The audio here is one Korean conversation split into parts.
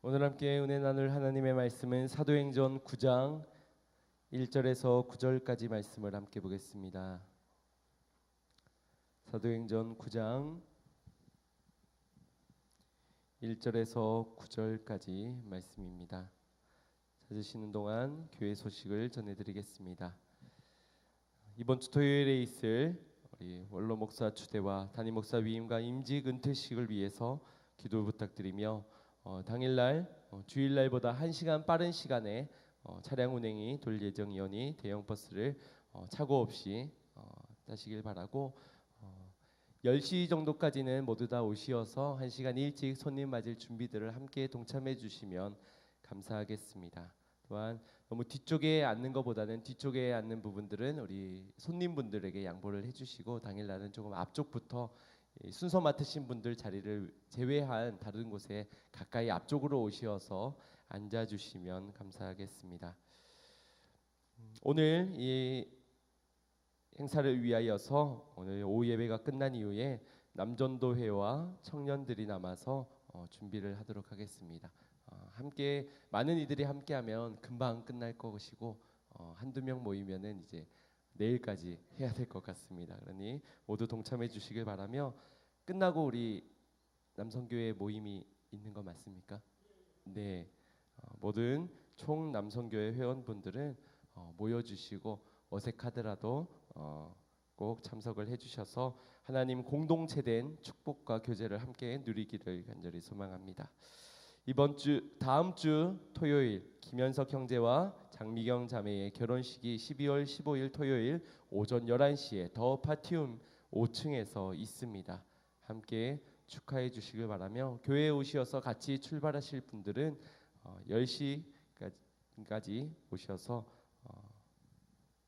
오늘 함께 은혜 나눌 하나님의 말씀은 사도행전 9장 1절에서 9절까지 말씀을 함께 보겠습니다. 사도행전 9장 1절에서 9절까지 말씀입니다. 찾으시는 동안 교회 소식을 전해드리겠습니다. 이번 주 토요일에 있을 우리 원로 목사 추대와 담임 목사 위임과 임직 은퇴식을 위해서 기도 부탁드리며 당일날 주일날보다 1시간 빠른 시간에 차량 운행이 돌 예정이오니 대형 버스를 착오 없이 타시길 바라고 10시 정도까지는 모두 다 오시어서 1시간 일찍 손님 맞을 준비들을 함께 동참해 주시면 감사하겠습니다. 또한 너무 뒤쪽에 앉는 것보다는 뒤쪽에 앉는 부분들은 우리 손님분들에게 양보를 해주시고 당일날은 조금 앞쪽부터 순서 맡으신 분들 자리를 제외한 다른 곳에 가까이 앞쪽으로 오셔서 앉아주시면 감사하겠습니다. 오늘 이 행사를 위하여서 오늘 오후 예배가 끝난 이후에 남전도회와 청년들이 남아서 준비를 하도록 하겠습니다. 함께 많은 이들이 함께하면 금방 끝날 것이고 한두 명 모이면은 이제 내일까지 해야 될 것 같습니다. 그러니 모두 동참해 주시길 바라며 끝나고 우리 남성교회 모임이 있는 거 맞습니까? 네, 모든 총 남성교회 회원분들은 모여주시고 어색하더라도 꼭 참석을 해주셔서 하나님 공동체된 축복과 교제를 함께 누리기를 간절히 소망합니다. 다음 주 토요일 김현석 형제와 장미경 자매의 결혼식이 12월 15일 토요일 오전 11시에 더 파티움 5층에서 있습니다. 함께 축하해 주시길 바라며 교회에 오셔서 같이 출발하실 분들은 10시까지 오셔서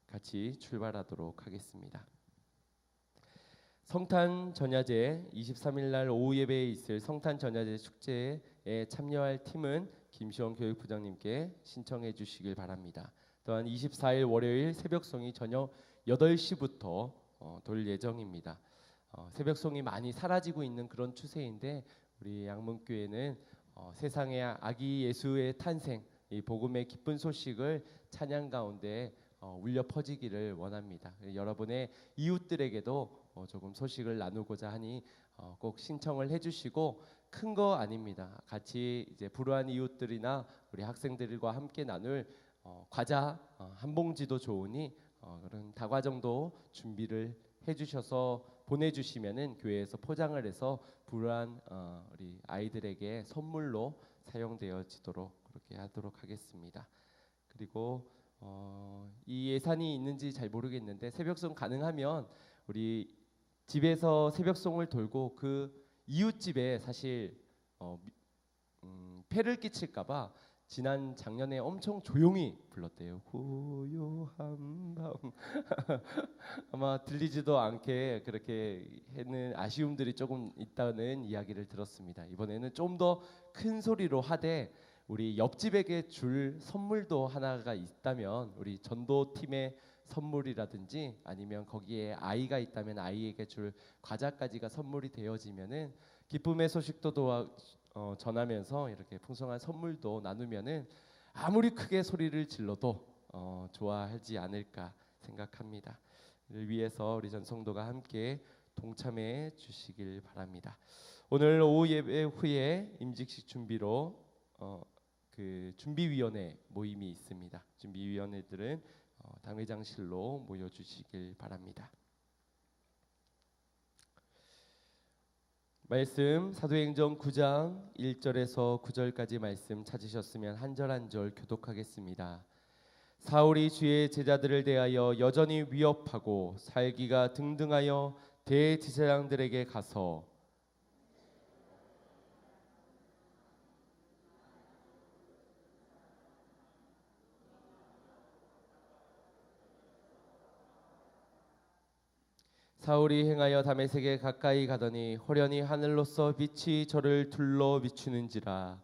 같이 출발하도록 하겠습니다. 성탄 전야제 23일 날 오후 예배에 있을 성탄 전야제 축제에 참여할 팀은 김시원 교육부장님께 신청해 주시길 바랍니다. 또한 24일 월요일 새벽송이 저녁 8시부터 돌 예정입니다. 새벽송이 많이 사라지고 있는 그런 추세인데 우리 양문교회는 세상에 아기 예수의 탄생, 이 복음의 기쁜 소식을 찬양 가운데 울려 퍼지기를 원합니다. 여러분의 이웃들에게도 조금 소식을 나누고자 하니 꼭 신청을 해주시고 큰 거 아닙니다. 같이 이제 불우한 이웃들이나 우리 학생들과 함께 나눌 과자 한 봉지도 좋으니 그런 다과 정도 준비를 해주셔서 보내주시면은 교회에서 포장을 해서 불우한 우리 아이들에게 선물로 사용되어지도록 그렇게 하도록 하겠습니다. 그리고 이 예산이 있는지 잘 모르겠는데 새벽송 가능하면 우리 집에서 새벽송을 돌고 그 이웃집에 사실 폐를 끼칠까봐 지난 작년에 엄청 조용히 불렀대요. 고요한 밤 아마 들리지도 않게 그렇게 했는 아쉬움들이 조금 있다는 이야기를 들었습니다. 이번에는 좀 더 큰 소리로 하되 우리 옆집에게 줄 선물도 하나가 있다면 우리 전도팀의 선물이라든지 아니면 거기에 아이가 있다면 아이에게 줄 과자까지가 선물이 되어지면은 기쁨의 소식도 전하면서 이렇게 풍성한 선물도 나누면은 아무리 크게 소리를 질러도 좋아하지 않을까 생각합니다. 이를 위해서 우리 전 성도가 함께 동참해 주시길 바랍니다. 오늘 오후 예배 후에 임직식 준비로 그 준비위원회 모임이 있습니다. 준비위원회들은 당회장실로 모여주시길 바랍니다. 말씀 사도행전 9장 1절에서 9절까지 말씀 찾으셨으면 한 절 한 절 교독하겠습니다. 사울이 주의 제자들을 대하여 여전히 위협하고 살기가 등등하여 대제사장들에게 가서 사울이 행하여 다메섹에 가까이 가더니 호련히 하늘로서 빛이 저를 둘러 비추는지라.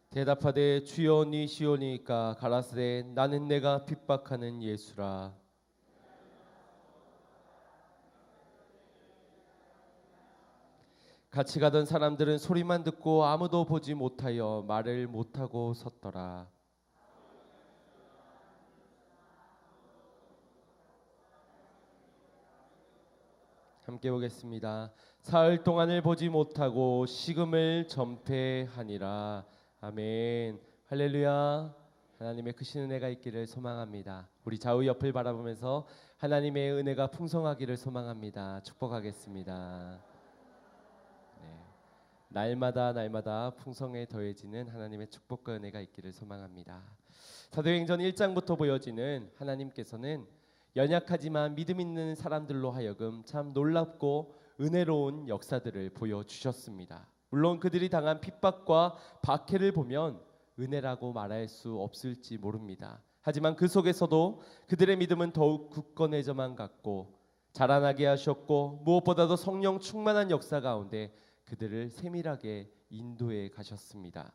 대답하되 주여 니시오니까 가라사대 나는 내가 핍박하는 예수라. 같이 가던 사람들은 소리만 듣고 아무도 보지 못하여 말을 못하고 섰더라. 함께 보겠습니다. 사흘 동안을 보지 못하고 식음을 전폐하니라. 아멘. 할렐루야. 하나님의 크신 은혜가 있기를 소망합니다. 우리 좌우 옆을 바라보면서 하나님의 은혜가 풍성하기를 소망합니다. 축복하겠습니다. 네. 날마다 풍성에 더해지는 하나님의 축복과 은혜가 있기를 소망합니다. 사도행전 1장부터 보여지는 하나님께서는 연약하지만 믿음 있는 사람들로 하여금 참 놀랍고 은혜로운 역사들을 보여주셨습니다. 물론 그들이 당한 핍박과 박해를 보면 은혜라고 말할 수 없을지 모릅니다. 하지만 그 속에서도 그들의 믿음은 더욱 굳건해져만 갔고 자라나게 하셨고 무엇보다도 성령 충만한 역사 가운데 그들을 세밀하게 인도해 가셨습니다.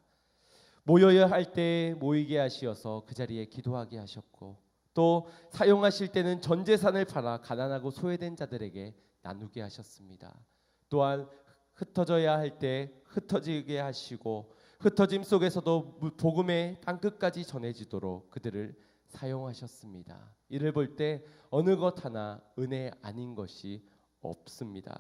모여야 할 때 모이게 하시어서 그 자리에 기도하게 하셨고 또 사용하실 때는 전 재산을 팔아 가난하고 소외된 자들에게 나누게 하셨습니다. 또한 흩어져야 할 때 흩어지게 하시고 흩어짐 속에서도 복음의 땅끝까지 전해지도록 그들을 사용하셨습니다. 이를 볼 때 어느 것 하나 은혜 아닌 것이 없습니다.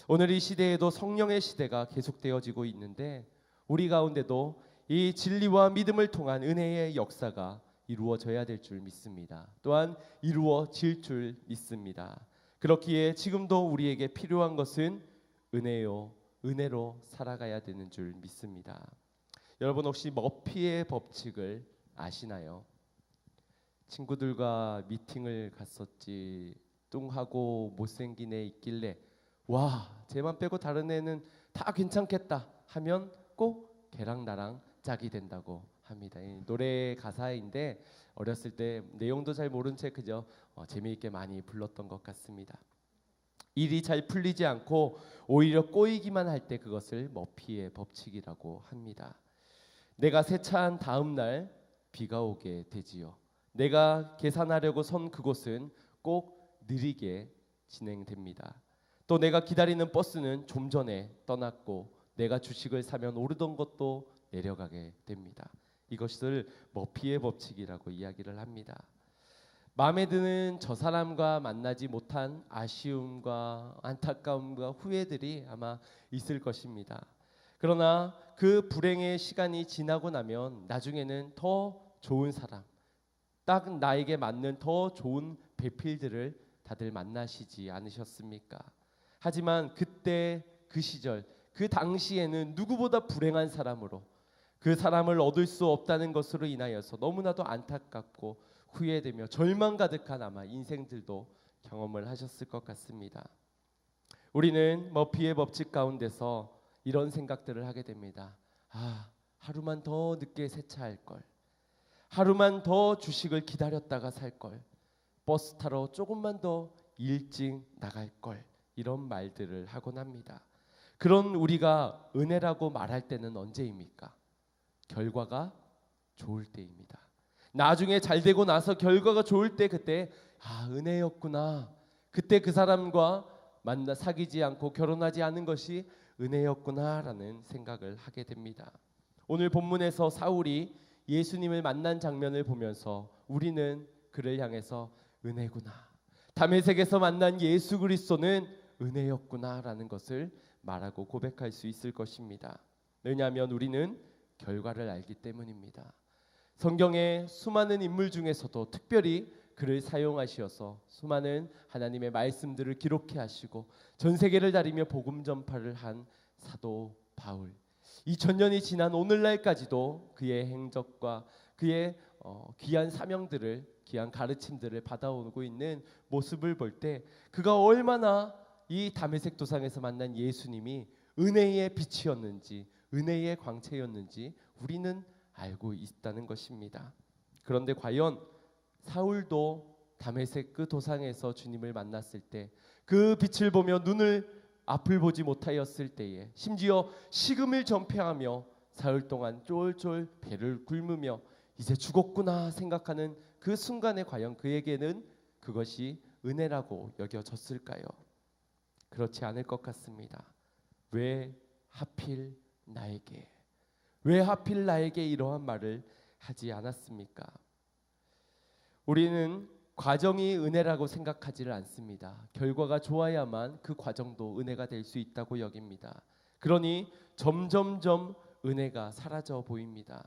오늘 이 시대에도 성령의 시대가 계속되어지고 있는데 우리 가운데도 이 진리와 믿음을 통한 은혜의 역사가 이루어져야 될 줄 믿습니다. 또한 이루어질 줄 믿습니다. 그렇기에 지금도 우리에게 필요한 것은 은혜요, 은혜로 살아가야 되는 줄 믿습니다. 여러분 혹시 머피의 법칙을 아시나요? 친구들과 미팅을 갔었지 뚱하고 못생긴 애 있길래 와 쟤만 빼고 다른 애는 다 괜찮겠다 하면 꼭 걔랑 나랑 짝이 된다고 합니다. 이 노래 가사인데 어렸을 때 내용도 잘 모른 채 그저 재미있게 많이 불렀던 것 같습니다. 일이 잘 풀리지 않고 오히려 꼬이기만 할 때 그것을 머피의 법칙이라고 합니다. 내가 세차한 다음 날 비가 오게 되지요. 내가 계산하려고 선 그곳은 꼭 느리게 진행됩니다. 또 내가 기다리는 버스는 좀 전에 떠났고 내가 주식을 사면 오르던 것도 내려가게 됩니다. 이것을 머피의 법칙이라고 이야기를 합니다. 마음에 드는 저 사람과 만나지 못한 아쉬움과 안타까움과 후회들이 아마 있을 것입니다. 그러나 그 불행의 시간이 지나고 나면 나중에는 더 좋은 사람, 딱 나에게 맞는 더 좋은 배필들을 다들 만나시지 않으셨습니까? 하지만 그때 그 시절 그 당시에는 누구보다 불행한 사람으로 그 사람을 얻을 수 없다는 것으로 인하여서 너무나도 안타깝고 후회되며 절망 가득한 아마 인생들도 경험을 하셨을 것 같습니다. 우리는 머피의 법칙 가운데서 이런 생각들을 하게 됩니다. 하루만 더 늦게 세차할 걸, 하루만 더 주식을 기다렸다가 살 걸, 버스 타러 조금만 더 일찍 나갈 걸, 이런 말들을 하곤 합니다. 그런 우리가 은혜라고 말할 때는 언제입니까? 결과가 좋을 때입니다. 나중에 잘 되고 나서 결과가 좋을 때 그때 은혜였구나. 그때 그 사람과 만나 사귀지 않고 결혼하지 않은 것이 은혜였구나라는 생각을 하게 됩니다. 오늘 본문에서 사울이 예수님을 만난 장면을 보면서 우리는 그를 향해서 은혜구나, 다메섹에서 만난 예수 그리스도는 은혜였구나라는 것을 말하고 고백할 수 있을 것입니다. 왜냐하면 우리는 결과를 알기 때문입니다. 성경의 수많은 인물 중에서도 특별히 그를 사용하시어서 수많은 하나님의 말씀들을 기록해 하시고 전 세계를 다니며 복음 전파를 한 사도 바울, 2000년이 지난 오늘날까지도 그의 행적과 그의 귀한 사명들을, 귀한 가르침들을 받아오고 있는 모습을 볼 때 그가 얼마나 이 다메섹 도상에서 만난 예수님이 은혜의 빛이었는지, 은혜의 광채였는지 우리는 알고 있다는 것입니다. 그런데 과연 사울도 다메섹 그 도상에서 주님을 만났을 때 그 빛을 보며 눈을 앞을 보지 못하였을 때에 심지어 식음을 전폐하며 사흘 동안 쫄쫄 배를 굶으며 이제 죽었구나 생각하는 그 순간에 과연 그에게는 그것이 은혜라고 여겨졌을까요? 그렇지 않을 것 같습니다. 왜 하필 나에게, 왜 하필 나에게 이러한 말을 하지 않았습니까? 우리는 과정이 은혜라고 생각하지를 않습니다. 결과가 좋아야만 그 과정도 은혜가 될 수 있다고 여깁니다. 그러니 점점점 은혜가 사라져 보입니다.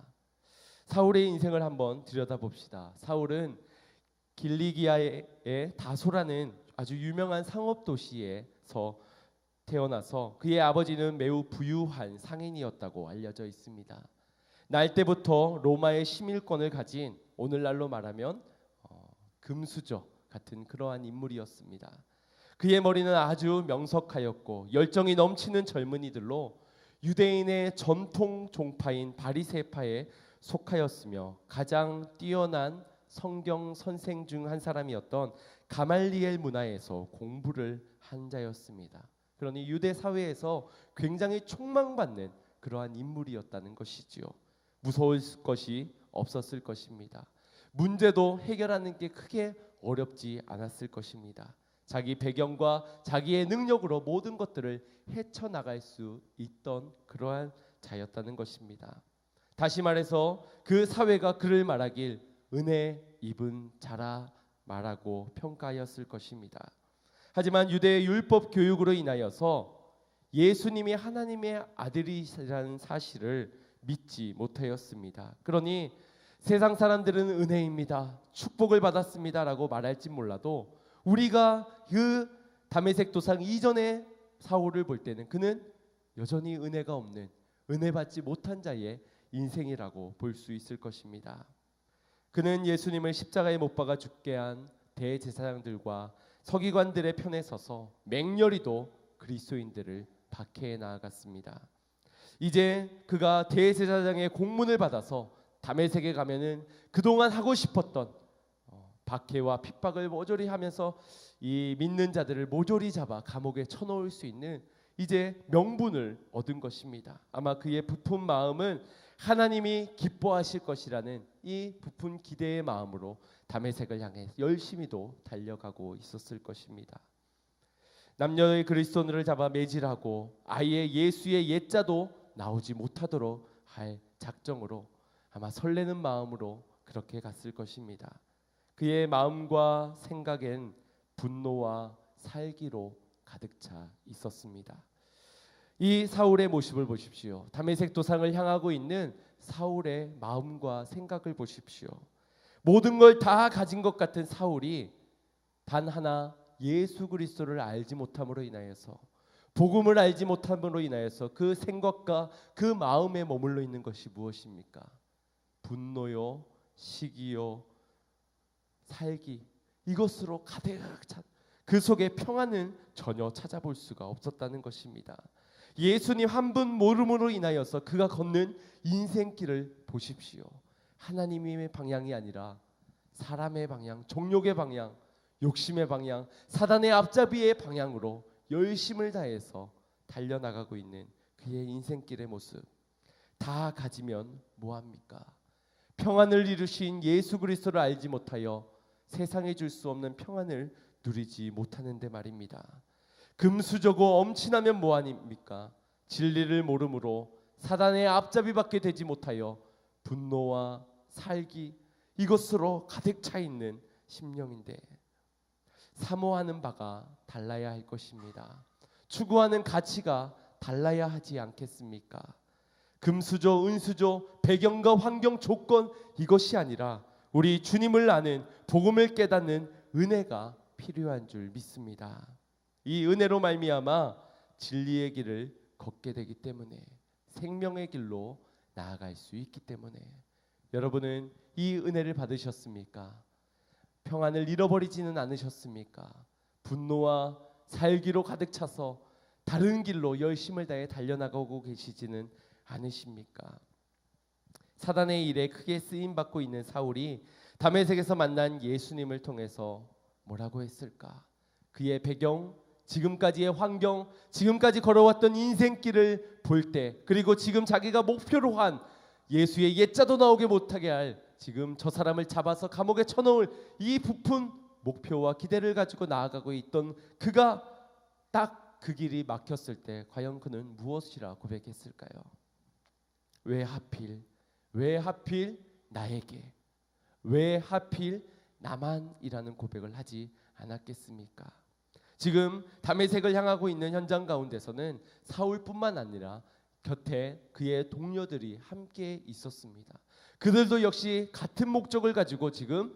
사울의 인생을 한번 들여다봅시다. 사울은 길리기아의 다소라는 아주 유명한 상업 도시에서 태어나서 그의 아버지는 매우 부유한 상인이었다고 알려져 있습니다. 날 때부터 로마의 시민권을 가진, 오늘날로 말하면 금수저 같은 그러한 인물이었습니다. 그의 머리는 아주 명석하였고 열정이 넘치는 젊은이들로 유대인의 전통 종파인 바리새파에 속하였으며 가장 뛰어난 성경 선생 중 한 사람이었던 가말리엘 문화에서 공부를 한 자였습니다. 그러니 유대 사회에서 굉장히 촉망받는 그러한 인물이었다는 것이지요. 무서울 것이 없었을 것입니다. 문제도 해결하는 게 크게 어렵지 않았을 것입니다. 자기 배경과 자기의 능력으로 모든 것들을 헤쳐나갈 수 있던 그러한 자였다는 것입니다. 다시 말해서 그 사회가 그를 말하길 은혜 입은 자라 말하고 평가하였을 것입니다. 하지만 유대의 율법 교육으로 인하여서 예수님이 하나님의 아들이라는 사실을 믿지 못하였습니다. 그러니 세상 사람들은 은혜입니다, 축복을 받았습니다 라고 말할지 몰라도 우리가 그 다메섹 도상 이전의 사울을 볼 때는 그는 여전히 은혜가 없는, 은혜 받지 못한 자의 인생이라고 볼 수 있을 것입니다. 그는 예수님을 십자가에 못 박아 죽게 한 대제사장들과 서기관들의 편에 서서 맹렬히도 그리스도인들을 박해해 나아갔습니다. 이제 그가 대제사장의 공문을 받아서 다메섹에 가면은 그동안 하고 싶었던 박해와 핍박을 모조리 하면서 이 믿는 자들을 모조리 잡아 감옥에 쳐넣을 수 있는 이제 명분을 얻은 것입니다. 아마 그의 부푼 마음은 하나님이 기뻐하실 것이라는 이 부푼 기대의 마음으로 다메섹을 향해 열심히도 달려가고 있었을 것입니다. 남녀의 그리스도인을 잡아 매질하고 아예 예수의 옛자도 나오지 못하도록 할 작정으로 아마 설레는 마음으로 그렇게 갔을 것입니다. 그의 마음과 생각엔 분노와 살기로 가득 차 있었습니다. 이 사울의 모습을 보십시오. 다메섹 도상을 향하고 있는 사울의 마음과 생각을 보십시오. 모든 걸 다 가진 것 같은 사울이 단 하나 예수 그리스도를 알지 못함으로 인하여서, 복음을 알지 못함으로 인하여서 그 생각과 그 마음에 머물러 있는 것이 무엇입니까? 분노요, 시기요, 살기, 이것으로 가득 찬 그 속에 평안은 전혀 찾아볼 수가 없었다는 것입니다. 예수님 한 분 모름으로 인하여서 그가 걷는 인생길을 보십시오. 하나님의 방향이 아니라 사람의 방향, 정욕의 방향, 욕심의 방향, 사단의 앞잡이의 방향으로 열심을 다해서 달려나가고 있는 그의 인생길의 모습. 다 가지면 뭐합니까? 평안을 이루신 예수 그리스도를 알지 못하여 세상에 줄 수 없는 평안을 누리지 못하는데 말입니다. 금수저고 엄친하면 뭐하니까? 진리를 모름으로 사단의 앞잡이밖에 되지 못하여 분노와 살기, 이것으로 가득 차 있는 심령인데 사모하는 바가 달라야 할 것입니다. 추구하는 가치가 달라야 하지 않겠습니까? 금수저, 은수저, 배경과 환경, 조건, 이것이 아니라 우리 주님을 아는, 복음을 깨닫는 은혜가 필요한 줄 믿습니다. 이 은혜로 말미암아 진리의 길을 걷게 되기 때문에, 생명의 길로 나아갈 수 있기 때문에, 여러분은 이 은혜를 받으셨습니까? 평안을 잃어버리지는 않으셨습니까? 분노와 살기로 가득 차서 다른 길로 열심을 다해 달려나가고 계시지는 않으십니까? 사단의 일에 크게 쓰임받고 있는 사울이 다메섹에서 만난 예수님을 통해서 뭐라고 했을까? 그의 배경, 지금까지의 환경, 지금까지 걸어왔던 인생길을 볼 때, 그리고 지금 자기가 목표로 한 예수의 옛자도 나오게 못하게 할 지금 저 사람을 잡아서 감옥에 쳐넣을 이 부푼 목표와 기대를 가지고 나아가고 있던 그가 딱 그 길이 막혔을 때 과연 그는 무엇이라 고백했을까요? 왜 하필 나에게, 왜 하필 나만이라는 고백을 하지 않았겠습니까? 지금 다메섹을 향하고 있는 현장 가운데서는 사울뿐만 아니라 곁에 그의 동료들이 함께 있었습니다. 그들도 역시 같은 목적을 가지고 지금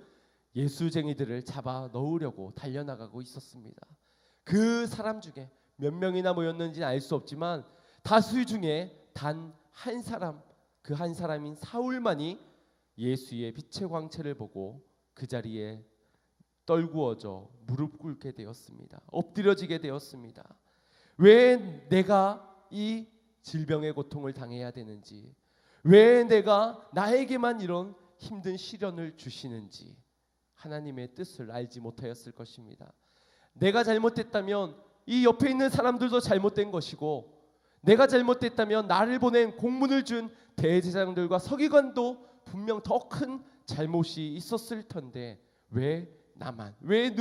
예수쟁이들을 잡아 넣으려고 달려나가고 있었습니다. 그 사람 중에 몇 명이나 모였는지는 알 수 없지만 다수 중에 단 한 사람, 그 한 사람인 사울만이 예수의 빛의 광채를 보고 그 자리에 떨구어져 무릎 꿇게 되었습니다. 엎드려지게 되었습니다. 왜 내가 이 질병의 고통을 당해야 되는지, 왜 내가 나에게만 이런 힘든 시련을 주시는지 하나님의 뜻을 알지 못하였을 것입니다. 내가 잘못됐다면 이 옆에 있는 사람들도 잘못된 것이고, 내가 잘못됐다면 나를 보낸 공문을 준 대제사장들과 서기관도 분명 더 큰 잘못이 있었을 텐데 왜 나만, 왜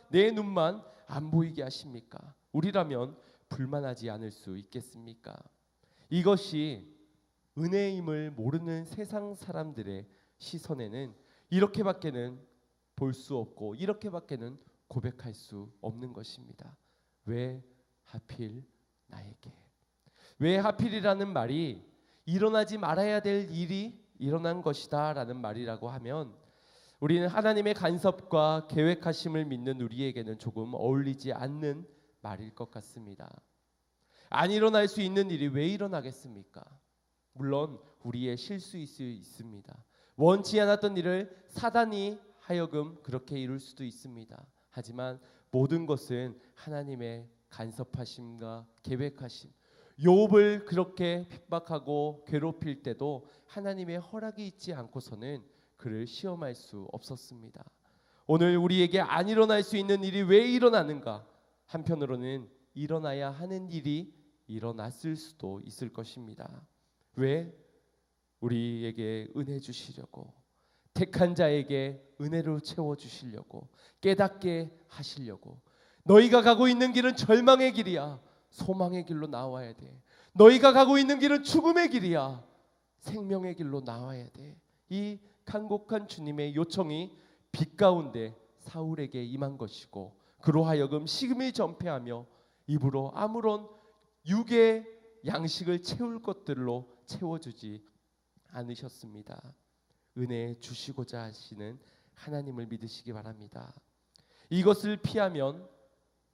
내 눈만 안 보이게 하십니까? 우리라면 불만하지 않을 수 있겠습니까? 이것이 은혜임을 모르는 세상 사람들의 시선에는 이렇게밖에는 볼 수 없고 이렇게밖에는 고백할 수 없는 것입니다. 왜 하필 나에게? 왜 하필이라는 말이 일어나지 말아야 될 일이 일어난 것이다 라는 말이라고 하면 우리는 하나님의 간섭과 계획하심을 믿는 우리에게는 조금 어울리지 않는 말일 것 같습니다. 안 일어날 수 있는 일이 왜 일어나겠습니까? 물론 우리의 실수일 수 있습니다. 원치 않았던 일을 사단이 하여금 그렇게 이룰 수도 있습니다. 하지만 모든 것은 하나님의 간섭하심과 계획하심, 욥을 그렇게 핍박하고 괴롭힐 때도 하나님의 허락이 있지 않고서는 그를 시험할 수 없었습니다. 오늘 우리에게 안 일어날 수 있는 일이 왜 일어나는가? 한편으로는 일어나야 하는 일이 일어났을 수도 있을 것입니다. 왜? 우리에게 은혜 주시려고, 택한 자에게 은혜로 채워주시려고, 깨닫게 하시려고. 너희가 가고 있는 길은 절망의 길이야. 소망의 길로 나와야 돼. 너희가 가고 있는 길은 죽음의 길이야. 생명의 길로 나와야 돼. 이 간곡한 주님의 요청이 빛 가운데 사울에게 임한 것이고, 그로 하여금 식음이 전폐하며 입으로 아무런 육의 양식을 채울 것들로 채워주지 않으셨습니다. 은혜 주시고자 하시는 하나님을 믿으시기 바랍니다. 이것을 피하면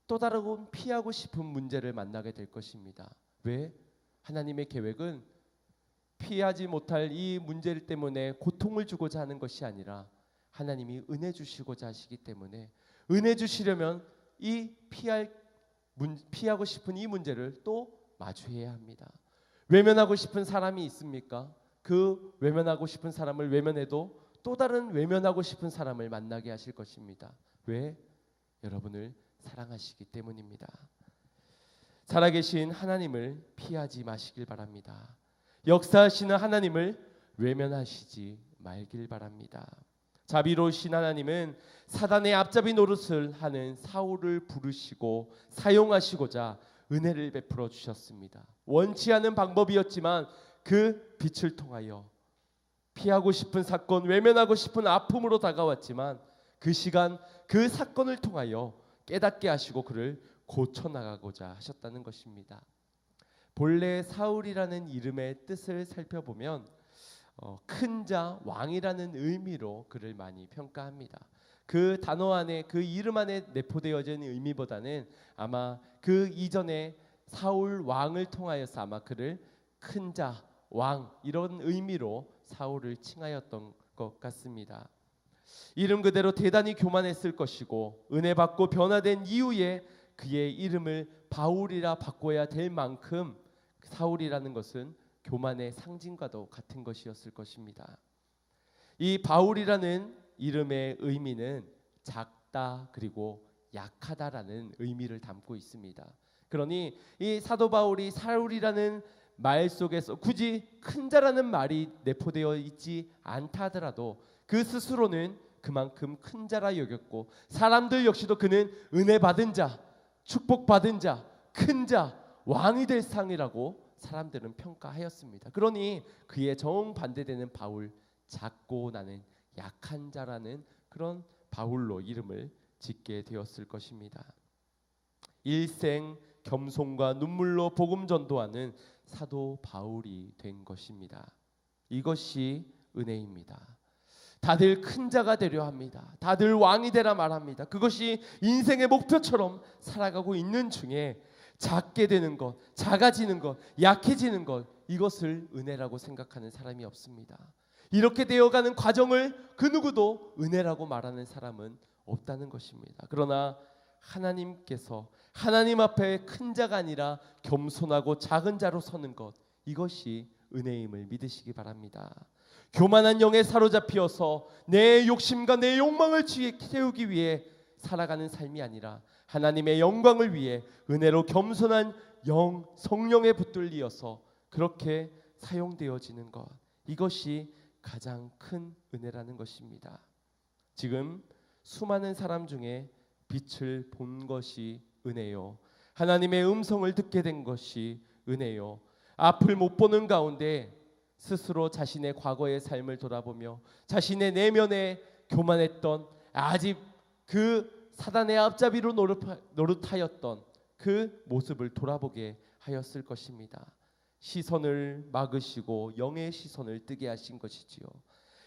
또 다른 피하고 싶은 문제를 만나게 될 것입니다. 왜? 하나님의 계획은 피하지 못할 이 문제를 때문에 고통을 주고자 하는 것이 아니라 하나님이 은혜 주시고자 하시기 때문에 은혜 주시려면 이 피하고 싶은 이 문제를 또 마주해야 합니다. 외면하고 싶은 사람이 있습니까? 그 외면하고 싶은 사람을 외면해도 또 다른 외면하고 싶은 사람을 만나게 하실 것입니다. 왜? 여러분을 사랑하시기 때문입니다. 살아계신 하나님을 피하지 마시길 바랍니다. 역사하시는 하나님을 외면하시지 말길 바랍니다. 자비로우신 하나님은 사단의 앞잡이 노릇을 하는 사울을 부르시고 사용하시고자 은혜를 베풀어 주셨습니다. 원치 않은 방법이었지만 그 빛을 통하여 피하고 싶은 사건, 외면하고 싶은 아픔으로 다가왔지만 그 시간, 그 사건을 통하여 깨닫게 하시고 그를 고쳐나가고자 하셨다는 것입니다. 본래 사울이라는 이름의 뜻을 살펴보면 큰 자, 왕이라는 의미로 그를 많이 평가합니다. 그 단어 안에, 그 이름 안에 내포되어진 의미보다는 아마 그 이전에 사울 왕을 통하여서 아마 그를 큰 자, 왕 이런 의미로 사울을 칭하였던 것 같습니다. 이름 그대로 대단히 교만했을 것이고 은혜 받고 변화된 이후에 그의 이름을 바울이라 바꿔야 될 만큼 사울이라는 것은 교만의 상징과도 같은 것이었을 것입니다. 이 바울이라는 이름의 의미는 작다 그리고 약하다라는 의미를 담고 있습니다. 그러니 이 사도 바울이 사울이라는 말 속에서 굳이 큰 자라는 말이 내포되어 있지 않다 하더라도 그 스스로는 그만큼 큰 자라 여겼고 사람들 역시도 그는 은혜 받은 자, 축복받은 자, 큰 자, 왕이 될 상이라고 사람들은 평가하였습니다. 그러니 그의 정반대되는 바울, 작고 나는 약한 자라는 그런 바울로 이름을 짓게 되었을 것입니다. 일생 겸손과 눈물로 복음 전도하는 사도 바울이 된 것입니다. 이것이 은혜입니다. 다들 큰 자가 되려 합니다. 다들 왕이 되라 말합니다. 그것이 인생의 목표처럼 살아가고 있는 중에 작게 되는 것, 작아지는 것, 약해지는 것, 이것을 은혜라고 생각하는 사람이 없습니다. 이렇게 되어가는 과정을 그 누구도 은혜라고 말하는 사람은 없다는 것입니다. 그러나 하나님께서 하나님 앞에 큰 자가 아니라 겸손하고 작은 자로 서는 것, 이것이 은혜임을 믿으시기 바랍니다. 교만한 영에 사로잡히어서 내 욕심과 내 욕망을 채우기 위해 살아가는 삶이 아니라 하나님의 영광을 위해 은혜로 겸손한 영, 성령에 붙들리어서 그렇게 사용되어지는 것, 이것이 가장 큰 은혜라는 것입니다. 지금 수많은 사람 중에 빛을 본 것이 은혜요, 하나님의 음성을 듣게 된 것이 은혜요, 앞을 못 보는 가운데 스스로 자신의 과거의 삶을 돌아보며 자신의 내면에 교만했던, 아직 그 사단의 앞잡이로 노릇하였던 그 모습을 돌아보게 하였을 것입니다. 시선을 막으시고 영의 시선을 뜨게 하신 것이지요.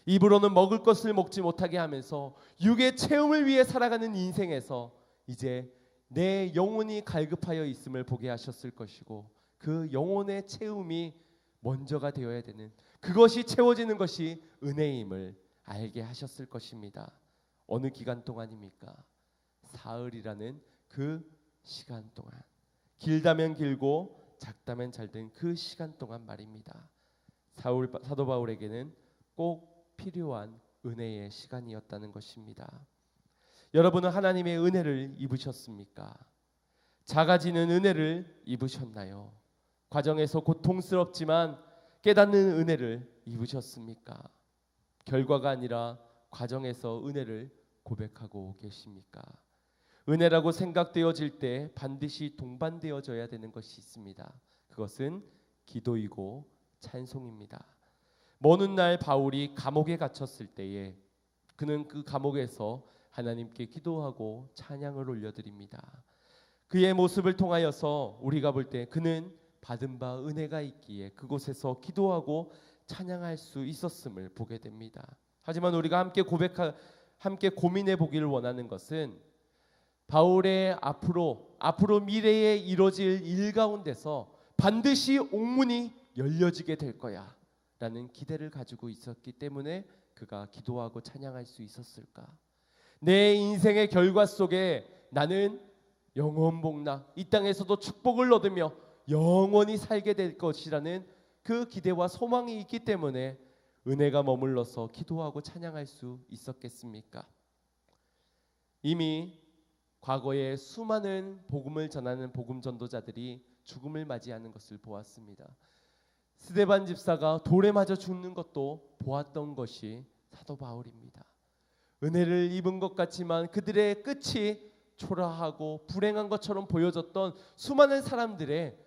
입으로는 먹을 것을 먹지 못하게 하면서 육의 체험을 위해 살아가는 인생에서 이제 내 영혼이 갈급하여 있음을 보게 하셨을 것이고, 그 영혼의 체험이 먼저가 되어야 되는, 그것이 채워지는 것이 은혜임을 알게 하셨을 것입니다. 어느 기간 동안입니까? 사흘이라는 그 시간 동안, 길다면 길고 작다면 잘된 그 시간 동안 말입니다. 사도 바울에게는 꼭 필요한 은혜의 시간이었다는 것입니다. 여러분은 하나님의 은혜를 입으셨습니까? 작아지는 은혜를 입으셨나요? 과정에서 고통스럽지만 깨닫는 은혜를 입으셨습니까? 결과가 아니라 과정에서 은혜를 고백하고 계십니까? 은혜라고 생각되어질 때 반드시 동반되어져야 되는 것이 있습니다. 그것은 기도이고 찬송입니다. 먼 훗날 바울이 감옥에 갇혔을 때에 그는 그 감옥에서 하나님께 기도하고 찬양을 올려드립니다. 그의 모습을 통하여서 우리가 볼 때 그는 받은 바 은혜가 있기에 그곳에서 기도하고 찬양할 수 있었음을 보게 됩니다. 하지만 우리가 함께 고민해 보기를 원하는 것은 바울의 앞으로 미래에 이루어질 일 가운데서 반드시 옥문이 열려지게 될 거야 라는 기대를 가지고 있었기 때문에 그가 기도하고 찬양할 수 있었을까? 내 인생의 결과 속에 나는 영원 복락, 이 땅에서도 축복을 얻으며 영원히 살게 될 것이라는 그 기대와 소망이 있기 때문에 은혜가 머물러서 기도하고 찬양할 수 있었겠습니까? 이미 과거에 수많은 복음을 전하는 복음 전도자들이 죽음을 맞이하는 것을 보았습니다. 스데반 집사가 돌에 맞아 죽는 것도 보았던 것이 사도 바울입니다. 은혜를 입은 것 같지만 그들의 끝이 초라하고 불행한 것처럼 보여졌던 수많은 사람들의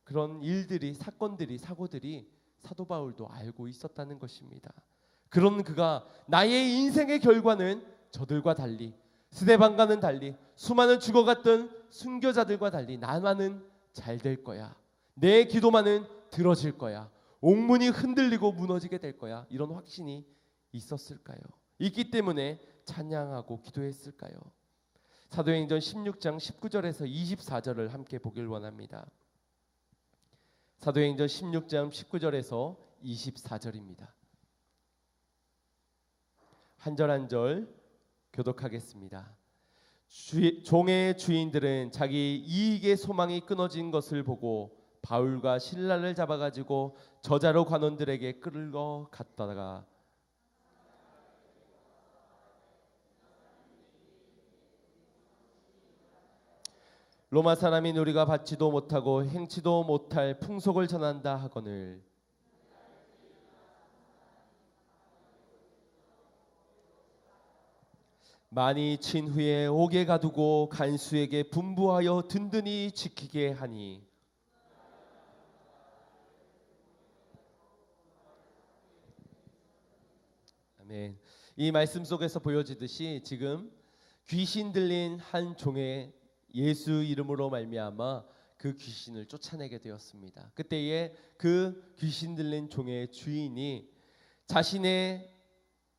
그런 일들이, 사건들이, 사고들이 사도 바울도 알고 있었다는 것입니다. 그런 그가 나의 인생의 결과는 저들과 달리, 스데반과는 달리, 수많은 죽어갔던 순교자들과 달리 나만은 잘 될 거야, 내 기도만은 들어질 거야, 옥문이 흔들리고 무너지게 될 거야, 이런 확신이 있었을까요? 있기 때문에 찬양하고 기도했을까요? 사도행전 16장 19절에서 24절을 함께 보길 원합니다. 사도행전 16장 19절에서 24절입니다. 한 절 한 절 교독하겠습니다. 종의 주인들은 자기 이익의 소망이 끊어진 것을 보고 바울과 실라를 잡아가지고 저자로 관원들에게 끌어갔다가 로마 사람인 우리가 받지도 못하고 행치도 못할 풍속을 전한다 하거늘 많이 친 후에 옥에 가두고 간수에게 분부하여 든든히 지키게 하니 아멘. 이 말씀 속에서 보여지듯이 지금 귀신 들린 한 종의 예수 이름으로 말미암아 그 귀신을 쫓아내게 되었습니다. 그때에 그 귀신 들린 종의 주인이 자신의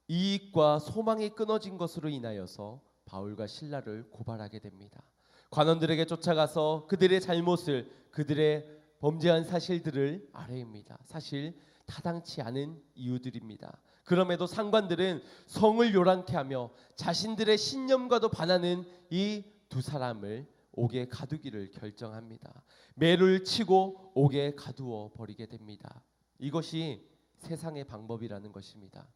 이익과 소망이 끊어진 것으로 인하여서 바울과 실라를 고발하게 됩니다. 관원들에게 쫓아가서 그들의 잘못을, 그들의 범죄한 사실들을 아뢰입니다. 사실 타당치 않은 이유들입니다. 그럼에도 상관들은 성을 요란케 하며 자신들의 신념과도 반하는 이 두 사람을 옥에 가두기를 결정합니다. 매를 치고 옥에 가두어 버리게 됩니다. 이것이 세상의 방법이라는 것입니다.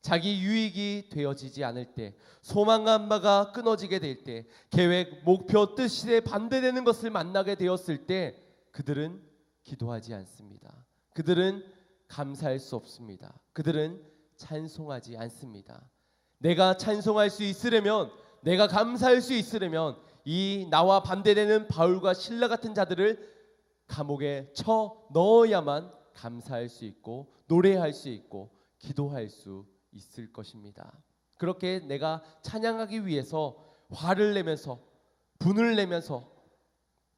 자기 유익이 되어지지 않을 때, 소망한 바가 끊어지게 될 때, 계획, 목표, 뜻에 반대되는 것을 만나게 되었을 때 그들은 기도하지 않습니다. 그들은 감사할 수 없습니다. 그들은 찬송하지 않습니다. 내가 찬송할 수 있으려면, 내가 감사할 수 있으려면 이 나와 반대되는 바울과 실라 같은 자들을 감옥에 쳐 넣어야만 감사할 수 있고 노래할 수 있고 기도할 수 있을 것입니다. 그렇게 내가 찬양하기 위해서 화를 내면서 분을 내면서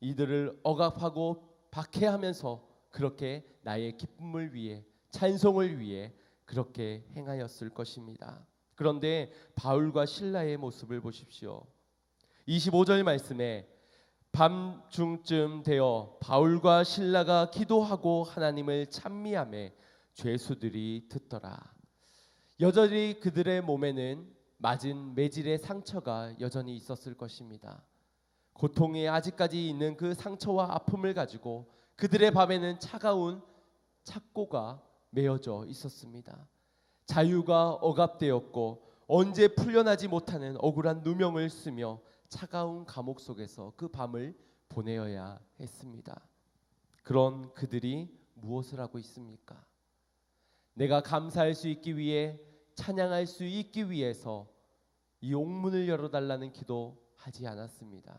이들을 억압하고 박해하면서 그렇게 나의 기쁨을 위해 찬송을 위해 그렇게 행하였을 것입니다. 그런데 바울과 실라의 모습을 보십시오. 25절 말씀에 밤중쯤 되어 바울과 실라가 기도하고 하나님을 찬미하매 죄수들이 듣더라. 여전히 그들의 몸에는 맞은 매질의 상처가 여전히 있었을 것입니다. 고통이 아직까지 있는 그 상처와 아픔을 가지고 그들의 밤에는 차가운 착고가 메어져 있었습니다. 자유가 억압되었고 언제 풀려나지 못하는 억울한 누명을 쓰며 차가운 감옥 속에서 그 밤을 보내어야 했습니다. 그런 그들이 무엇을 하고 있습니까? 내가 감사할 수 있기 위해, 찬양할 수 있기 위해서 이 옥문을 열어달라는 기도하지 않았습니다.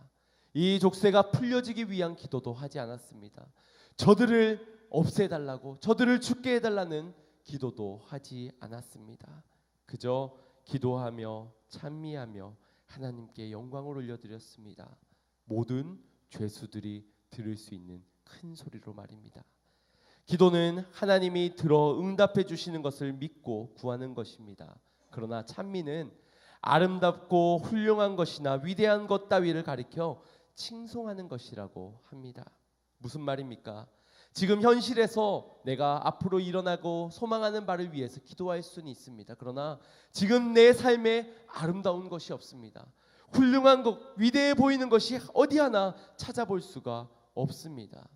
이 족쇄가 풀려지기 위한 기도도 하지 않았습니다. 저들을 없애달라고, 저들을 죽게 해달라는 기도도 하지 않았습니다. 그저 기도하며 찬미하며 하나님께 영광을 올려드렸습니다. 모든 죄수들이 들을 수 있는 큰 소리로 말입니다. 기도는 하나님이 들어 응답해 주시는 것을 믿고 구하는 것입니다. 그러나 찬미는 아름답고 훌륭한 것이나 위대한 것 따위를 가리켜 칭송하는 것이라고 합니다. 무슨 말입니까? 지금 현실에서 내가 앞으로 일어나고 소망하는 바를 위해서 기도할 수는 있습니다. 그러나 지금 내 삶에 아름다운 것이 없습니다. 훌륭한 것, 위대해 보이는 것이 어디 하나 찾아볼 수가 없습니다.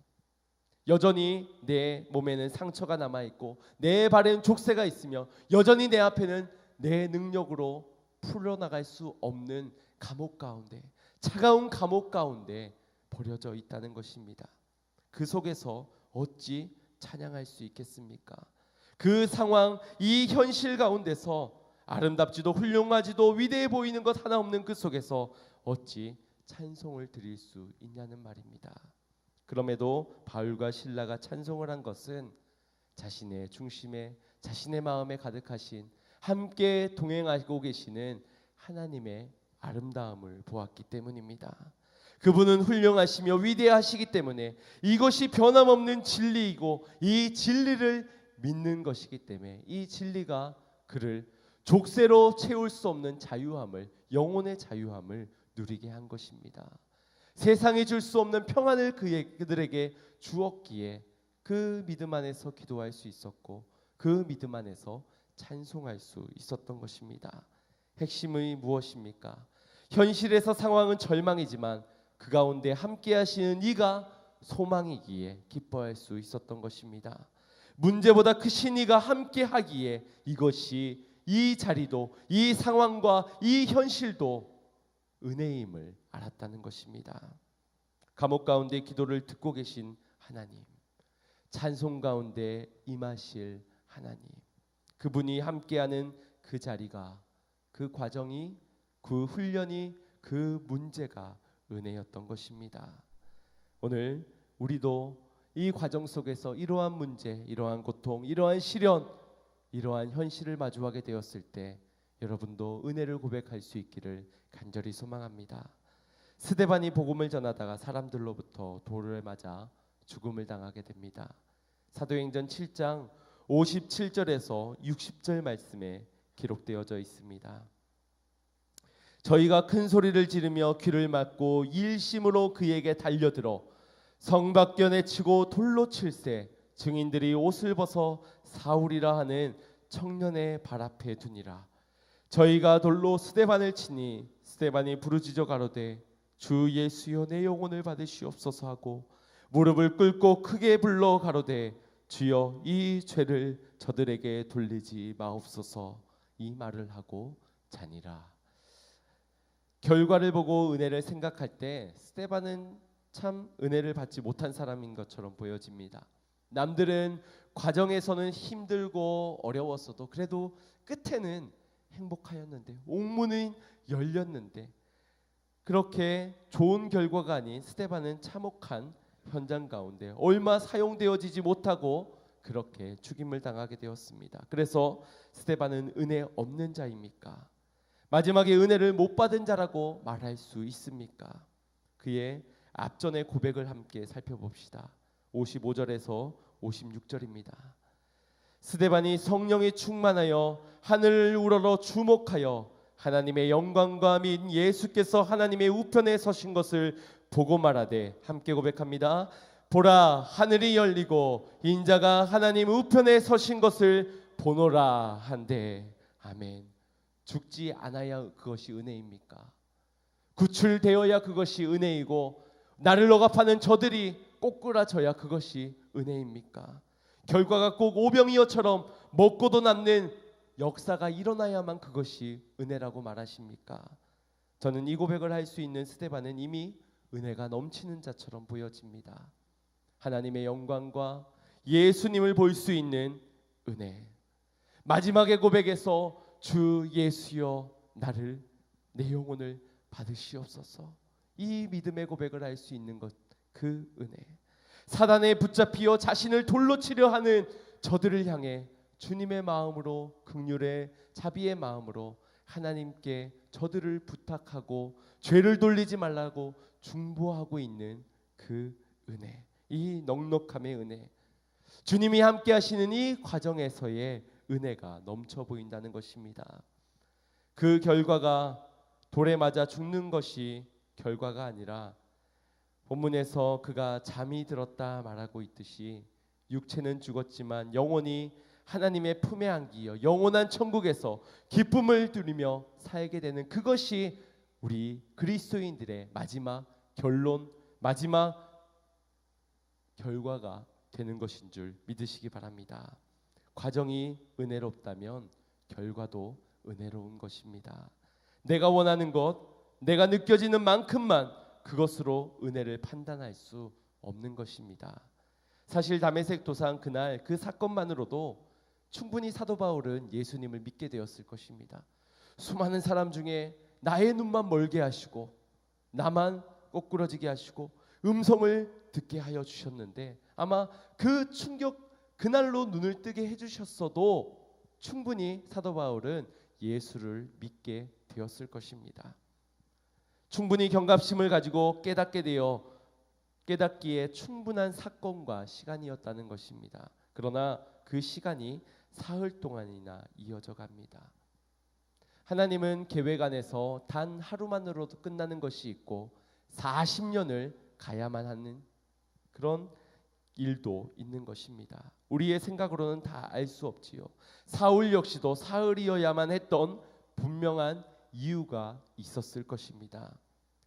여전히 내 몸에는 상처가 남아있고 내 발에는 족쇄가 있으며 여전히 내 앞에는 내 능력으로 풀어나갈 수 없는 감옥 가운데, 차가운 감옥 가운데 버려져 있다는 것입니다. 그 속에서 어찌 찬양할 수 있겠습니까? 그 상황, 이 현실 가운데서 아름답지도 훌륭하지도 위대해 보이는 것 하나 없는 그 속에서 어찌 찬송을 드릴 수 있냐는 말입니다. 그럼에도 바울과 실라가 찬송을 한 것은 자신의 중심에, 자신의 마음에 가득하신, 함께 동행하고 계시는 하나님의 아름다움을 보았기 때문입니다. 그분은 훌륭하시며 위대하시기 때문에 이것이 변함없는 진리이고 이 진리를 믿는 것이기 때문에 이 진리가 그를 족쇄로 채울 수 없는 자유함을, 영혼의 자유함을 누리게 한 것입니다. 세상이 줄 수 없는 평안을 그들에게 주었기에 그 믿음 안에서 기도할 수 있었고 그 믿음 안에서 찬송할 수 있었던 것입니다. 핵심이 무엇입니까? 현실에서 상황은 절망이지만 그 가운데 함께 하시는 이가 소망이기에 기뻐할 수 있었던 것입니다. 문제보다 크신 이가 함께 하기에 이것이, 이 자리도, 이 상황과 이 현실도 은혜임을 알았다는 것입니다. 감옥 가운데 기도를 듣고 계신 하나님, 찬송 가운데 임하실 하나님, 그분이 함께하는 그 자리가, 그 과정이 그 훈련이, 그 문제가 은혜였던 것입니다. 오늘 우리도 이 과정 속에서 이러한 문제, 이러한 고통, 이러한 시련, 이러한 현실을 마주하게 되었을 때 여러분도 은혜를 고백할 수 있기를 간절히 소망합니다. 스데반이 복음을 전하다가 사람들로부터 돌을 맞아 죽음을 당하게 됩니다. 사도행전 7장 57절에서 60절 말씀에 기록되어져 있습니다. 저희가 큰 소리를 지르며 귀를 막고 일심으로 그에게 달려들어 성밖에 치고 돌로 칠세 증인들이 옷을 벗어 사울이라 하는 청년의 발 앞에 두니라. 저희가 돌로 스데반을 치니 스데반이 부르짖어 가로되 주 예수여 내 영혼을 받으시옵소서 하고 무릎을 꿇고 크게 불러 가로되 주여 이 죄를 저들에게 돌리지 마옵소서 이 말을 하고 자니라. 결과를 보고 은혜를 생각할 때 스데반은 참 은혜를 받지 못한 사람인 것처럼 보여집니다. 남들은 과정에서는 힘들고 어려웠어도 그래도 끝에는 행복하였는데, 옥문은 열렸는데, 그렇게 좋은 결과가 아닌 스데반은 참혹한 현장 가운데 얼마 사용되어지지 못하고 그렇게 죽임을 당하게 되었습니다. 그래서 스데반은 은혜 없는 자입니까? 마지막에 은혜를 못 받은 자라고 말할 수 있습니까? 그의 앞전의 고백을 함께 살펴봅시다. 55절에서 56절입니다. 스데반이 성령이 충만하여 하늘을 우러러 주목하여 하나님의 영광과 및 예수께서 하나님의 우편에 서신 것을 보고 말하되, 함께 고백합니다. 보라, 하늘이 열리고 인자가 하나님 우편에 서신 것을 보노라 한데. 아멘. 죽지 않아야 그것이 은혜입니까? 구출되어야 그것이 은혜이고 나를 억압하는 저들이 꼬꾸라져야 그것이 은혜입니까? 결과가 꼭 오병이어처럼 먹고도 남는 역사가 일어나야만 그것이 은혜라고 말하십니까? 저는 이 고백을 할 수 있는 스데반은 이미 은혜가 넘치는 자처럼 보여집니다. 하나님의 영광과 예수님을 볼 수 있는 은혜. 마지막의 고백에서 주 예수여 나를 내 영혼을 받으시옵소서. 이 믿음의 고백을 할 수 있는 것, 그 은혜. 사단에 붙잡히어 자신을 돌로 치려 하는 저들을 향해 주님의 마음으로, 긍휼의 자비의 마음으로 하나님께 저들을 부탁하고 죄를 돌리지 말라고 중보하고 있는 그 은혜, 이 넉넉함의 은혜, 주님이 함께 하시는 이 과정에서의 은혜가 넘쳐 보인다는 것입니다. 그 결과가 돌에 맞아 죽는 것이 결과가 아니라 본문에서 그가 잠이 들었다 말하고 있듯이 육체는 죽었지만 영혼이 하나님의 품에 안기어 영원한 천국에서 기쁨을 누리며 살게 되는 그것이 우리 그리스도인들의 마지막 결론, 마지막 결과가 되는 것인 줄 믿으시기 바랍니다. 과정이 은혜롭다면 결과도 은혜로운 것입니다. 내가 원하는 것, 내가 느껴지는 만큼만 그것으로 은혜를 판단할 수 없는 것입니다. 사실 다메섹 도상 그날 그 사건만으로도 충분히 사도 바울은 예수님을 믿게 되었을 것입니다. 수많은 사람 중에 나의 눈만 멀게 하시고 나만 꼬꾸러지게 하시고 음성을 듣게 하여 주셨는데, 아마 그 충격, 그날로 눈을 뜨게 해주셨어도 충분히 사도 바울은 예수를 믿게 되었을 것입니다. 충분히 경각심을 가지고 깨닫기에 충분한 사건과 시간이었다는 것입니다. 그러나 그 시간이 사흘 동안이나 이어져 갑니다. 하나님은 계획 안에서 단 하루만으로도 끝나는 것이 있고 40년을 가야만 하는 그런 일도 있는 것입니다. 우리의 생각으로는 다 알 수 없지요. 사울 역시도 사흘이어야만 했던 분명한 이유가 있었을 것입니다.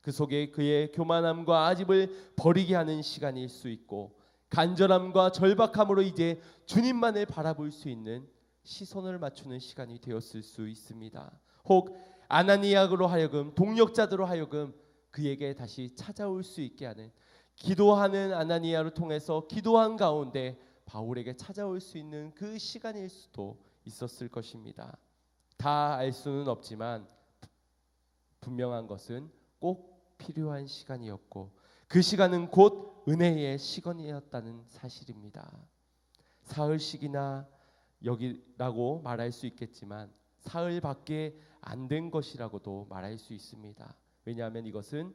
그 속에 그의 교만함과 아집을 버리게 하는 시간일 수 있고, 간절함과 절박함으로 이제 주님만을 바라볼 수 있는 시선을 맞추는 시간이 되었을 수 있습니다. 혹 아나니아로 하여금, 동력자들로 하여금 그에게 다시 찾아올 수 있게 하는, 기도하는 아나니아를 통해서 기도한 가운데 바울에게 찾아올 수 있는 그 시간일 수도 있었을 것입니다. 다 알 수는 없지만 분명한 것은 꼭 필요한 시간이었고 그 시간은 곧 은혜의 시간이었다는 사실입니다. 사흘씩이나 여기라고 말할 수 있겠지만 사흘밖에 안 된 것이라고도 말할 수 있습니다. 왜냐하면 이것은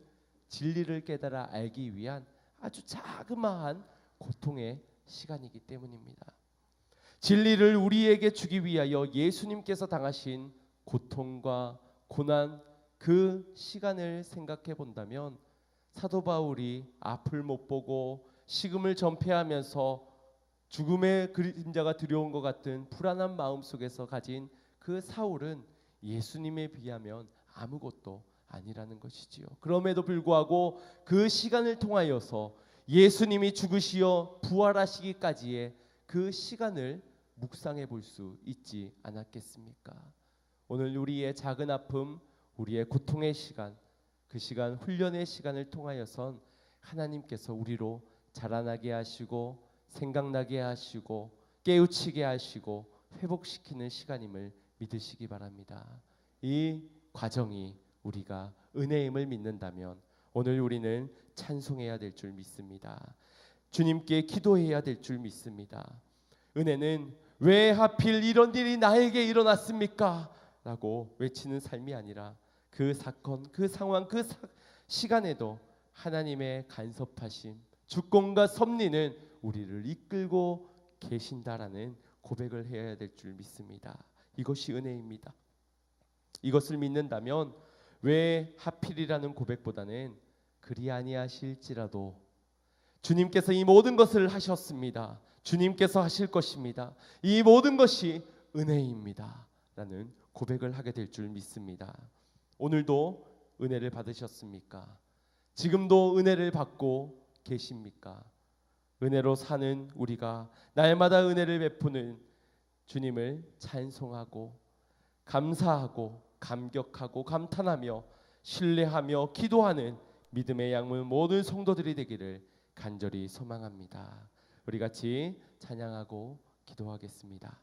진리를 깨달아 알기 위한 아주 자그마한 고통의 시간이기 때문입니다. 진리를 우리에게 주기 위하여 예수님께서 당하신 고통과 고난, 그 시간을 생각해 본다면 사도 바울이 앞을 못 보고 식음을 전폐하면서 죽음의 그림자가 두려운 것 같은 불안한 마음 속에서 가진 그 사울은 예수님에 비하면 아무것도 아니라는 것이지요. 그럼에도 불구하고 그 시간을 통하여서 예수님이 죽으시어 부활하시기까지의 그 시간을 묵상해 볼 수 있지 않았겠습니까? 오늘 우리의 작은 아픔, 우리의 고통의 시간, 그 시간, 훈련의 시간을 통하여선 하나님께서 우리로 자라나게 하시고 생각나게 하시고 깨우치게 하시고 회복시키는 시간임을 믿으시기 바랍니다. 이 과정이 우리가 은혜임을 믿는다면 오늘 우리는 찬송해야 될 줄 믿습니다. 주님께 기도해야 될 줄 믿습니다. 은혜는 왜 하필 이런 일이 나에게 일어났습니까? 라고 외치는 삶이 아니라 그 사건, 그 상황, 그 시간에도 하나님의 간섭하심, 주권과 섭리는 우리를 이끌고 계신다라는 고백을 해야 될 줄 믿습니다. 이것이 은혜입니다. 이것을 믿는다면 왜 하필이라는 고백보다는 그리 아니하실지라도 주님께서 이 모든 것을 하셨습니다. 주님께서 하실 것입니다. 이 모든 것이 은혜입니다. 라는 고백을 하게 될 줄 믿습니다. 오늘도 은혜를 받으셨습니까? 지금도 은혜를 받고 계십니까? 은혜로 사는 우리가 날마다 은혜를 베푸는 주님을 찬송하고 감사하고 감격하고 감탄하며 신뢰하며 기도하는 믿음의 양문 모든 성도들이 되기를 간절히 소망합니다. 우리 같이 찬양하고 기도하겠습니다.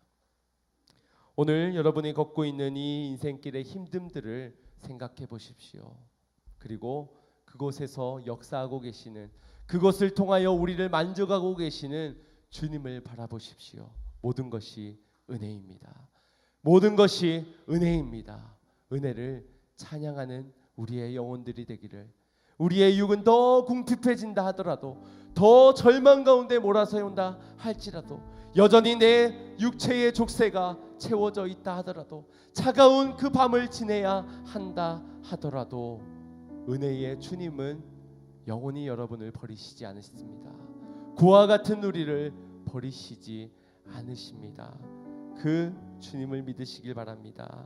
오늘 여러분이 걷고 있는 이 인생길의 힘듦들을 생각해 보십시오. 그리고 그곳에서 역사하고 계시는, 그것을 통하여 우리를 만져가고 계시는 주님을 바라보십시오. 모든 것이 은혜입니다. 모든 것이 은혜입니다. 은혜를 찬양하는 우리의 영혼들이 되기를, 우리의 육은 더 궁핍해진다 하더라도, 더 절망 가운데 몰아서 온다 할지라도, 여전히 내 육체의 족쇄가 채워져 있다 하더라도, 차가운 그 밤을 지내야 한다 하더라도 은혜의 주님은 영원히 여러분을 버리시지 않으십니다. 그와 같은 우리를 버리시지 않으십니다. 그 주님을 믿으시길 바랍니다.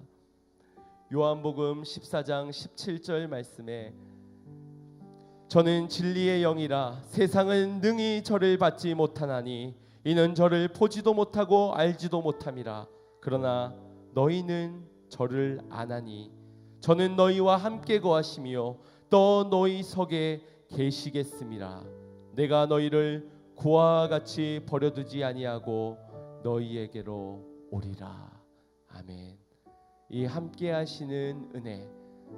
요한복음 14장 17절 말씀에 저는 진리의 영이라 세상은 능히 저를 받지 못하나니 이는 저를 보지도 못하고 알지도 못함이라. 그러나 너희는 저를 아나니 저는 너희와 함께 거하시며 또 너희 속에 계시겠음이라. 내가 너희를 고아와 같이 버려두지 아니하고 너희에게로 오리라. 아멘. 이 함께 하시는 은혜,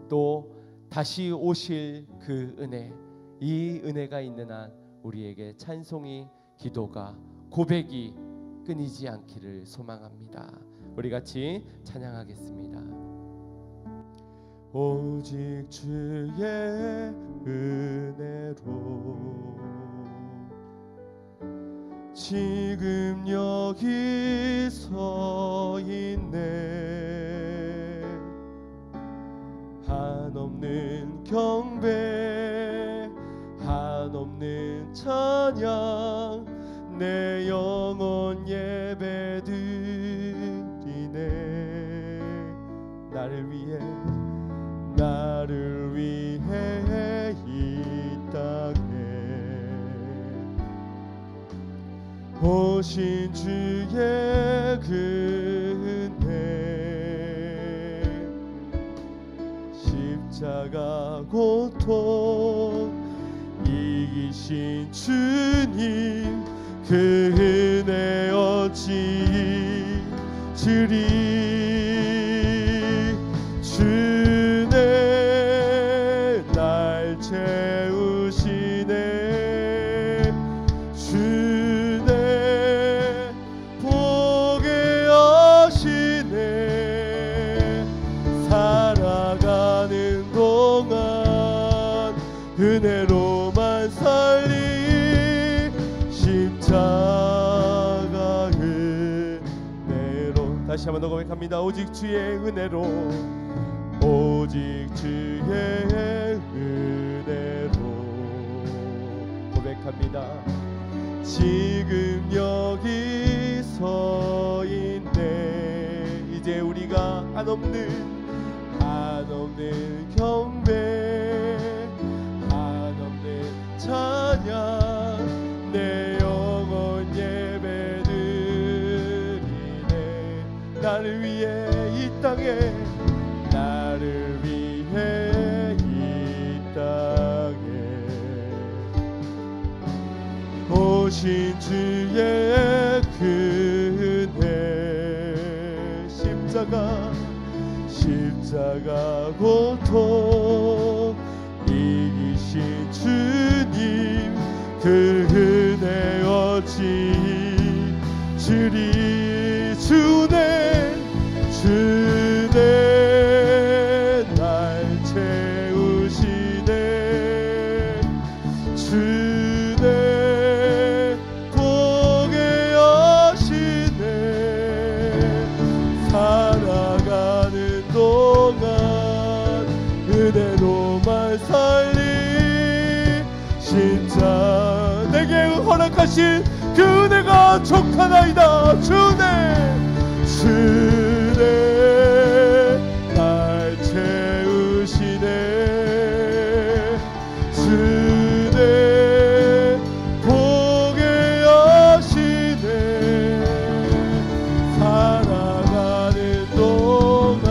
또 다시 오실 그 은혜, 이 은혜가 있는 한 우리에게 찬송이, 기도가, 고백이 끊이지 않기를 소망합니다. 우리 같이 찬양하겠습니다. 오직 주의 은혜로 지금 여기 서 있네. 한없는 경배, 한없는 찬양, 내 영혼 예배드리네. 나를 위해 이 땅에 오신 주의 그 은혜, 십자가 고통 이기신 주님 그 은혜 어찌 주리. 주네 다시 한번 더 고백합니다. 오직 주의 은혜로, 오직 주의 은혜로 고백합니다. 지금 여기 서 있네. 이제 우리가 한없는 경배, 한없는 찬양, 내 영혼 예배드리네. 나를 위해 이 땅에, 나를 위해 이 땅에 오신 주의 은혜, 십자가 고통 이기신 주님, 그 은혜 어찌 주리. 주네 날 채우시네. 주네 보게 하시네. 살아가는 동안 은혜로만 살리. 진짜 내게 허락하신 그 은혜가 족하나이다. 주네 날 채우시네. 주네 보게 하시네. 살아가는 동안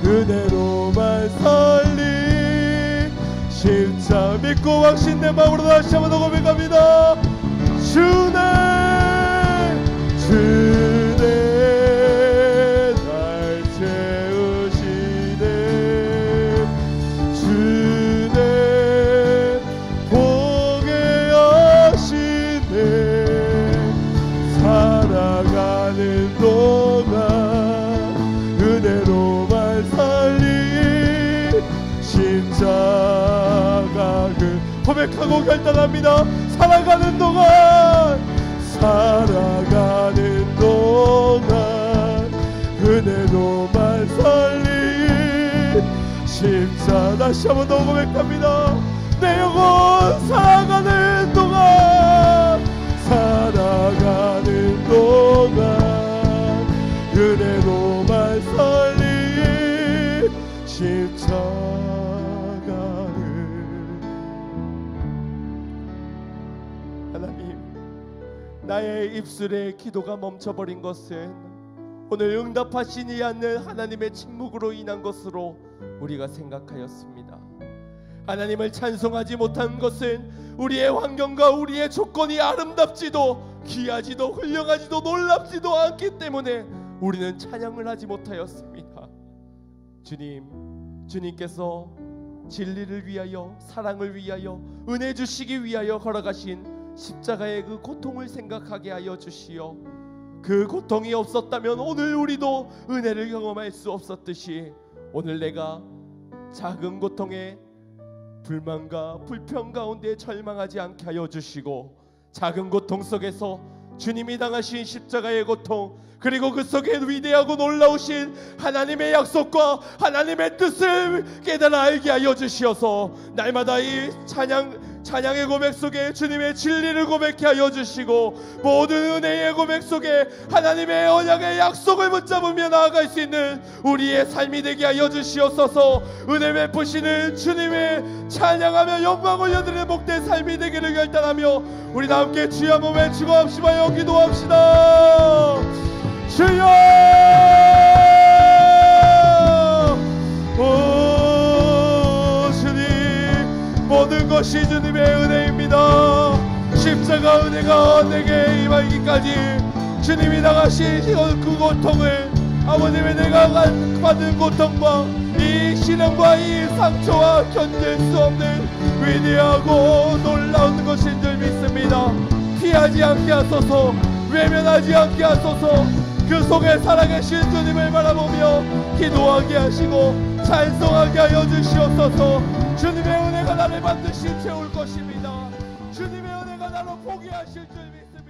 은혜로만 살리. 진짜 믿고 확신된 마음으로 다시 한번 더 고백합니다. 주네 날 채우시네. 주네 보게 하시네. 살아가는 동안 은혜로만 살리. 십자가 그 고백하고 결단합니다. 살아가는 동안 은혜로만 살리. 십자 다시 한번 더 고백합니다. 내 영혼 살아가는 동안 은혜로만 살리. 십자가를. 하나님, 나의 입술에 기도가 멈춰버린 것은 오늘 응답하시지 않는 하나님의 침묵으로 인한 것으로 우리가 생각하였습니다. 하나님을 찬송하지 못한 것은 우리의 환경과 우리의 조건이 아름답지도 귀하지도 훌륭하지도 놀랍지도 않기 때문에 우리는 찬양을 하지 못하였습니다. 주님께서 진리를 위하여, 사랑을 위하여, 은혜 주시기 위하여 걸어가신 십자가의 그 고통을 생각하게 하여 주시어 그 고통이 없었다면 오늘 우리도 은혜를 경험할 수 없었듯이 오늘 내가 작은 고통에 불만과 불평 가운데 절망하지 않게 하여 주시고 작은 고통 속에서 주님이 당하신 십자가의 고통 그리고 그 속에 위대하고 놀라우신 하나님의 약속과 하나님의 뜻을 깨달아 알게 하여 주시어서 날마다 이 찬양의 고백 속에 주님의 진리를 고백해 하여 주시고 모든 은혜의 고백 속에 하나님의 언약의 약속을 붙잡으며 나아갈 수 있는 우리의 삶이 되게 하여 주시옵소서. 은혜 베푸시는 주님의 찬양하며 영광 올려드리는 복된 삶이 되기를 결단하며 우리 다 함께 주여 한번 외치고 합심하여 기도합시다. 주여! 모든 것이 주님의 은혜입니다. 십자가 은혜가 내게 임하기까지 주님이 당하신 그 고통을 아버님의 내가 받은 고통과 이 시련과 이 상처와 견딜 수 없는 위대하고 놀라운 것인 줄 믿습니다. 피하지 않게 하소서, 외면하지 않게 하소서. 그 속에 살아계신 주님을 바라보며 기도하게 하시고 찬송하게 하여 주시옵소서. 주님의 은혜가 나를 반드시 채울 것입니다. 주님의 은혜가 나로 포기하실 줄 믿습니다.